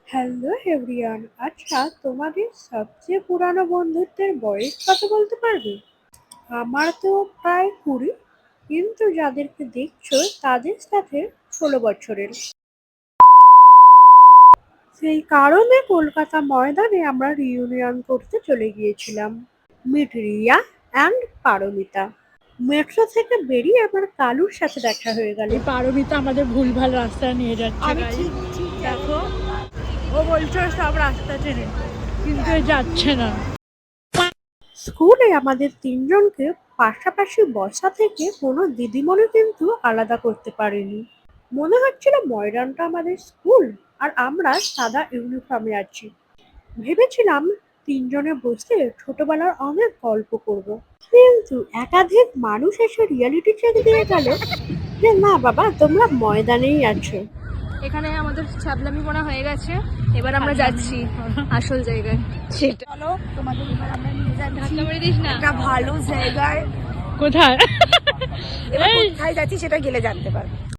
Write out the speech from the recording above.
Hello everyone, আচ্ছা তোমাদের সবচেয়ে পুরানো বন্ধুত্বের বয়স কত বলতে পারবে? আমার তো প্রায় 20, কিন্তু যাদেরকে দেখছো তাদের সাথে 16 বছরের। সেই কারণে কলকাতা ময়দানে আমরা রিউনিয়ন করতে চলে গিয়েছিলাম। Meet Riya and Paromita. Metro থেকে বেরিয়ে আমার কালুর সাথে দেখা হয়ে গেল। পারমিতা আমাদের ভুলভাল রাস্তা নিয়ে যাচ্ছে। দেখো, ও বলছে সব রাস্তা চেনে, কিন্তু যাচ্ছে না। স্কুলে আমাদের তিনজনকে পাশাপাশি বসা থেকে কোনো দিদিমণি কিন্তু আলাদা করতে পারেনি। মনে হচ্ছিল ময়দানটা আমাদের স্কুল আর আমরা সাদা ইউনিফর্মে আছি। ভেবেছিলাম তিনজনে বসে ছোটবেলার অনেক গল্প করব, কিন্তু একাধিক মানুষ এসে রিয়ালিটি চেক দিয়ে গেল যে না বাবা, তোমরা ময়দানেই আছো। এখানে আমাদের ছ্যাবলামি পড়া হয়ে গেছে, এবার আমরা যাচ্ছি আসল জায়গায়। সেটা চলো তোমাদের এবার আমরা নিয়ে যাচ্ছি ধাক্কা মেরে দিস না। একটা ভালো জায়গায়। কোথায়? এবার কোথায় যাচ্ছি সেটা গেলে জানতে পারবে।